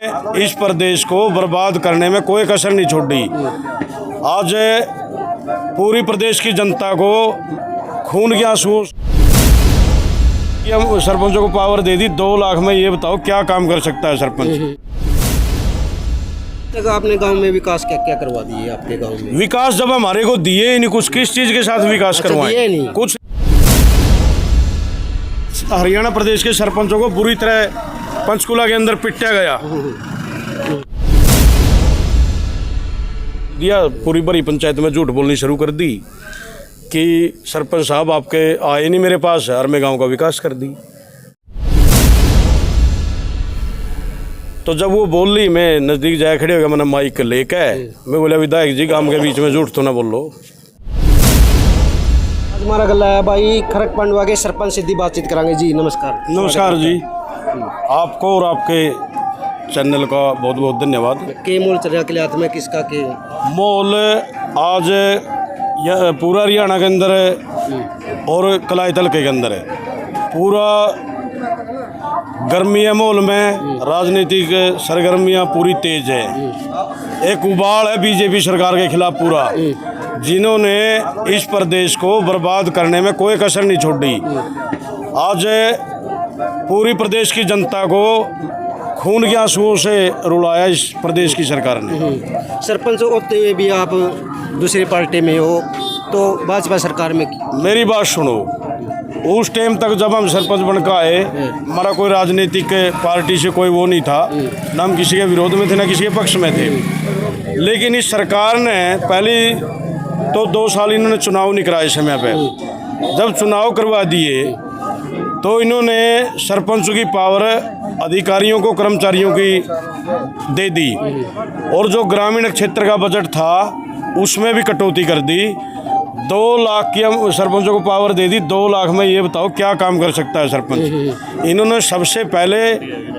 इस प्रदेश को बर्बाद करने में कोई कसर नहीं छोड़ी। आज पूरी प्रदेश की जनता को खून के आंसू कि हम सरपंचों को पावर दे दी 2 लाख में, ये बताओ क्या काम कर सकता है सरपंच। तक आपने गांव में विकास क्या क्या करवा दिए आपके गांव में? विकास जब हमारे को दिए ही नहीं कुछ, किस चीज के साथ विकास करवाएं? दिए नहीं कुछ। हरियाणा प्रदेश के सरपंचों को बुरी तरह पंचकुला के अंदर पिटा गया। दिया पूरी भरी पंचायत में झूठ बोलनी शुरू कर दी कि सरपंच साहब आपके आए नहीं मेरे पास और मैं गांव का विकास कर दी। तो जब वो बोल ली, मैं नज़दीक जाया खड़े हो गया, मैंने माइक लेके मैं बोला विधायक जी गांव के बीच में झूठ तो ना बोलो। आज हमारा गला है भाई खरक पांडवा के सरपंच सीधी बातचीत करांगे जी। नमस्कार। नमस्कार जी, आपको और आपके चैनल का बहुत बहुत धन्यवाद। के मोल चल रहा किले हाथ में किसका के मोल आज पूरा हरियाणा के अंदर है और कलाई तलके के अंदर है। पूरा गर्मी है, माहौल में राजनीतिक सरगर्मियां पूरी तेज है। एक उबाल है बीजेपी सरकार के खिलाफ पूरा, जिन्होंने इस प्रदेश को बर्बाद करने में कोई कसर नहीं छोड़ी। आज पूरी प्रदेश की जनता को खून के आंसुओं से रुलाया इस प्रदेश की सरकार ने। सरपंच होते हुए भी आप दूसरी पार्टी में हो, तो भाजपा सरकार में मेरी बात सुनो। उस टाइम तक जब हम सरपंच बनकर आए, हमारा कोई राजनीतिक पार्टी से कोई वो नहीं था, ना हम किसी के विरोध में थे ना किसी के पक्ष में थे। लेकिन इस सरकार ने पहली तो 2 साल इन्होंने चुनाव नहीं कराए समय पे। जब चुनाव करवा दिए तो इन्होंने सरपंचों की पावर अधिकारियों को, कर्मचारियों की दे दी, और जो ग्रामीण क्षेत्र का बजट था उसमें भी कटौती कर दी। 2 लाख की हम सरपंचों को पावर दे दी। 2 लाख में ये बताओ क्या काम कर सकता है सरपंच। इन्होंने सबसे पहले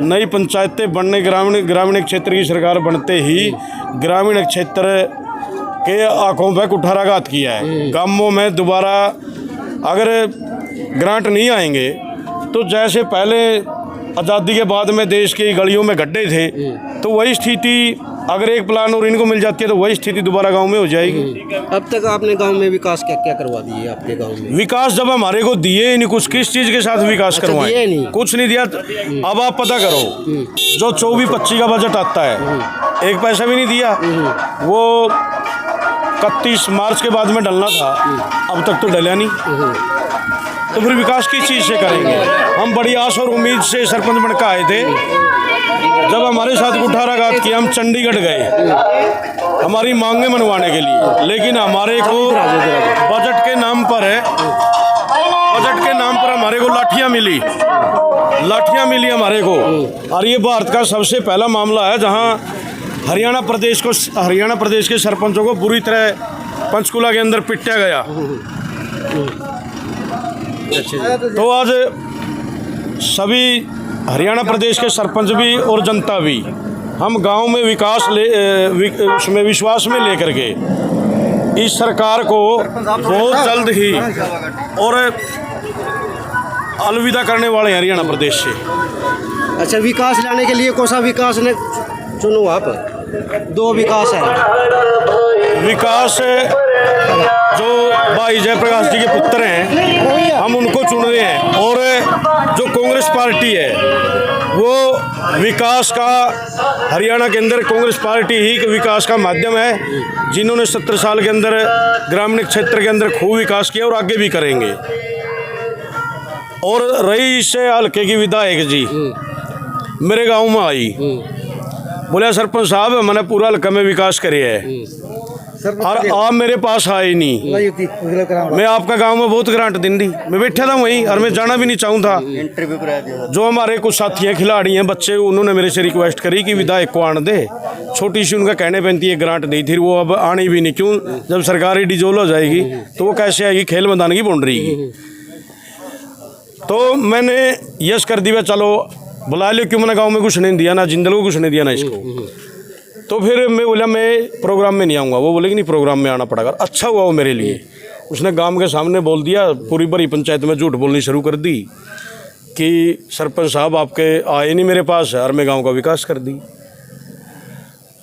नई पंचायतें बनने, ग्रामीण क्षेत्र की सरकार बनते ही ग्रामीण क्षेत्र के आंखों पर कुठाराघात किया है। गांवों में दोबारा अगर ग्रांट नहीं आएंगे तो जैसे पहले आज़ादी के बाद में देश की गलियों में गड्ढे थे, तो वही स्थिति अगर एक प्लान और इनको मिल जाती है तो वही स्थिति दोबारा गांव में हो जाएगी। अब तक आपने गांव में विकास क्या क्या करवा दिए आपके गांव में? विकास जब हमारे को दिए ही नहीं कुछ, किस चीज के साथ विकास करवाएं? दिए नहीं कुछ नहीं दिया। अब आप पता करो, जो 24-25 का बजट आता है, 1 पैसा भी नहीं दिया। वो 31 मार्च के बाद में डलना था, अब तक तो डला नहीं। तो फिर विकास किस चीज़ से करेंगे? हम बड़ी आस और उम्मीद से सरपंच बनकर आए थे। जब हमारे साथ कुठाराघात किया, हम चंडीगढ़ गए हमारी मांगें मनवाने के लिए, लेकिन हमारे को बजट के नाम पर हमारे को लाठियाँ मिली हमारे को। और ये भारत का सबसे पहला मामला है जहाँ हरियाणा प्रदेश के सरपंचों को बुरी तरह पंचकुला के अंदर पिटा गया। तो आज सभी हरियाणा प्रदेश के सरपंच भी और जनता भी हम गांव में उसमें विश्वास में लेकर के इस सरकार को बहुत जल्द ही और अलविदा करने वाले हैं हरियाणा प्रदेश से। अच्छा, विकास लाने के लिए कौन सा विकास ने चुनो आप? 2 विकास है। विकास जो भाई जयप्रकाश जी के पुत्र हैं हम उनको चुन रहे हैं, और जो कांग्रेस पार्टी है वो विकास का, हरियाणा के अंदर कांग्रेस पार्टी ही विकास का माध्यम है, जिन्होंने 70 साल के अंदर ग्रामीण क्षेत्र के अंदर खूब विकास किया और आगे भी करेंगे। और रही इससे हल्के की विधायक जी मेरे गांव में आई, बोले सरपंच साहब मैंने पूरा हल्का में विकास करे है और आप मेरे पास आए नहीं। मैं आपका गांव में बहुत ग्रांट दिन दी, मैं बैठा था वहीं और मैं जाना भी नहीं चाहूँ था। जो हमारे कुछ साथी हैं, खिलाड़ी हैं, बच्चे, उन्होंने मेरे से रिक्वेस्ट करी कि विधायक को आने दे। छोटी सी उनका कहने बनती है, ग्रांट दी थी, वो अब आनी भी नहीं। क्यों? जब सरकारी डिजोल हो जाएगी तो वो कैसे आएगी खेल मैदान की बाउंड्री की। तो मैंने यस कर दिया, चलो बुला लो। क्यों? मैंने गाँव में कुछ नहीं दिया, ना जिंदल को कुछ नहीं दिया ना इसको। तो फिर मैं बोला मैं प्रोग्राम में नहीं आऊँगा। वो बोले कि नहीं प्रोग्राम में आना पड़ेगा। अच्छा हुआ वो मेरे लिए, उसने गांव के सामने बोल दिया, पूरी भरी पंचायत में झूठ बोलनी शुरू कर दी। कि सरपंच साहब आपके आए नहीं मेरे पास और मैं गांव का विकास कर दी। 2 विकास है। 2 विकास है। अच्छा, विकास लाने के लिए कौन सा विकास ने चुनो आप? विकास जब हमारे को दिए ही नहीं कुछ, किस चीज़ के साथ विकास करवाएं?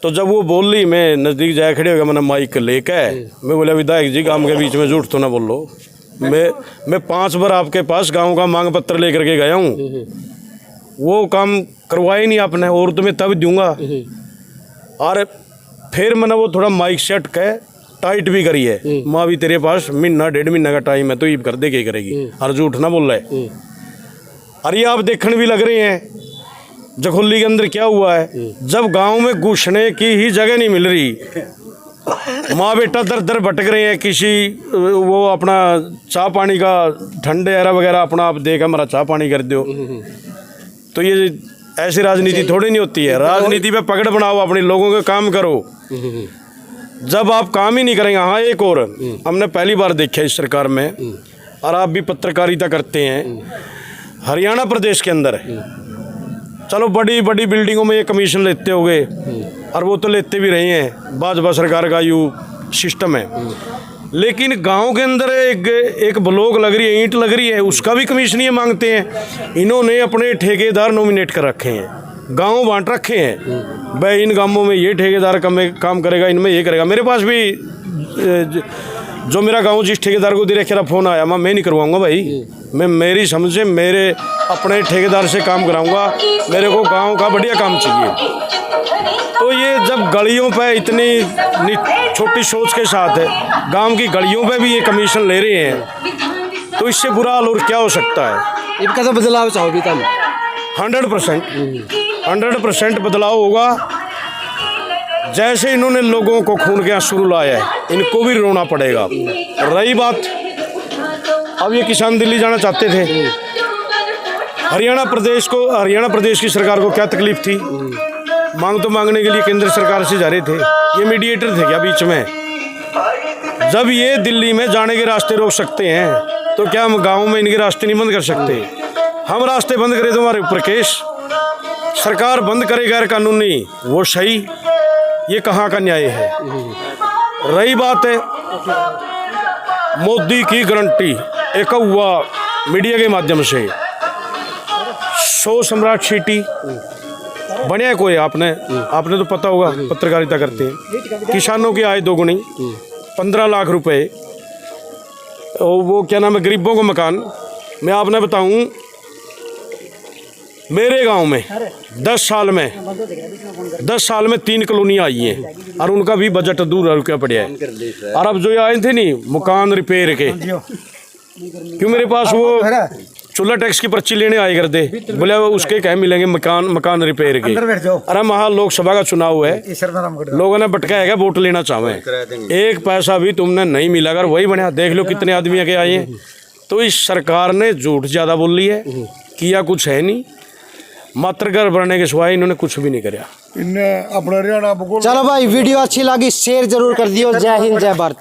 तो जब वो बोल ली, मैं नज़दीक जाए खड़े हो गया, मैंने माइक लेके, मैं बोला विधायक जी गांव के बीच में झूठ तो ना बोलो, मैं 5 बार आपके पास गांव का मांग पत्र लेकर के गया हूँ, वो काम करवाया ही नहीं आपने, और तुम्हें तब दूंगा। और फिर मैंने वो थोड़ा माइक सेट के टाइट भी करी है, माँ भी तेरे पास महीना 1.5 महीना का टाइम है, तो ये कर दे क्या करेगी, और झूठ ना बोल रहे। अरे आप देखने भी लग रहे हैं जखोली के अंदर क्या हुआ है, जब गांव में घुसने की ही जगह नहीं मिल रही, माँ बेटा दर दर भटक रहे हैं, किसी वो अपना चाह पानी का ठंडे एरा वगैरह अपना आप देख हमारा चाह पानी कर दो। तो ये ऐसी राजनीति थोड़ी नहीं होती है। राजनीति पे पकड़ बनाओ, अपने लोगों के काम करो। जब आप काम ही नहीं करेंगे, हाँ एक और हमने पहली बार देखा इस सरकार में, और आप भी पत्रकारिता करते हैं, हरियाणा प्रदेश के अंदर चलो बड़ी बड़ी बिल्डिंगों में ये कमीशन लेते होंगे, और वो तो लेते भी रहे हैं, भाजपा सरकार का यू सिस्टम है, लेकिन गांव के अंदर एक ब्लॉक लग रही है, ईंट लग रही है, उसका भी कमीशन ये मांगते हैं। इन्होंने अपने ठेकेदार नॉमिनेट कर रखे हैं, गांव बांट रखे हैं, भाई इन गांवों में ये ठेकेदार काम करेगा, इनमें ये करेगा। मेरे पास भी जो मेरा गांव जिस ठेकेदार को दे रखा फ़ोन आया, मैं नहीं करवाऊंगा भाई, मैं मेरी समझ से मेरे अपने ठेकेदार से काम कराऊंगा, मेरे को गांव का बढ़िया काम चाहिए। तो ये जब गलियों पे इतनी छोटी सोच के साथ है, गांव की गलियों पे भी ये कमीशन ले रहे हैं, तो इससे बुरा हाल और क्या हो सकता है। इनका तो बदलाव चाहो भी तम 100% बदलाव होगा। जैसे इन्होंने लोगों को खून के आंसू रुलाया है, इनको भी रोना पड़ेगा। रही बात, अब ये किसान दिल्ली जाना चाहते थे, हरियाणा प्रदेश की सरकार को क्या तकलीफ थी, मांग तो मांगने के लिए केंद्र सरकार से जा रहे थे, ये मीडिएटर थे क्या बीच में। जब ये दिल्ली में जाने के रास्ते रोक सकते हैं, तो क्या हम गाँव में इनके रास्ते नहीं बंद कर सकते। हम रास्ते बंद करें तो हमारे ऊपर केस, सरकार बंद करे गैर कानूनी, वो सही, ये कहाँ का न्याय है। रही बात है मोदी की गारंटी, एक हुआ मीडिया के माध्यम से 100 सम्राट सिटी बढ़िया कोई, आपने तो पता होगा, पत्रकारिता करते हैं, किसानों की आय दोगुनी, 15 लाख रुपए, और वो क्या नाम है, गरीबों को मकान। मैं आपने बताऊं, मेरे गांव में 10 साल में 3 कॉलोनियाँ आई हैं, और उनका भी बजट दूर रुपया पड़ा है। और अब जो ये आए थे नहीं मकान रिपेयर के, क्यों मेरे पास वो चूल्हा टैक्स की पर्ची लेने आए कर दे, बोले उसके कहे मिलेंगे मकान रिपेयर के। अरे महा लोकसभा का चुनाव है, लोगों ने भटकाया है वोट लेना चाहे, एक पैसा भी तुमने नहीं मिला, अगर वही बना देख लो कितने आदमी आके आए हैं। तो इस सरकार ने झूठ ज़्यादा बोल ली है, किया कुछ है नहीं, मात्र घर भरने के सिवाय इन्होंने कुछ भी नहीं कराया। चलो भाई, वीडियो अच्छी लगी शेयर जरूर कर दियो। जय हिंद, जय भारत।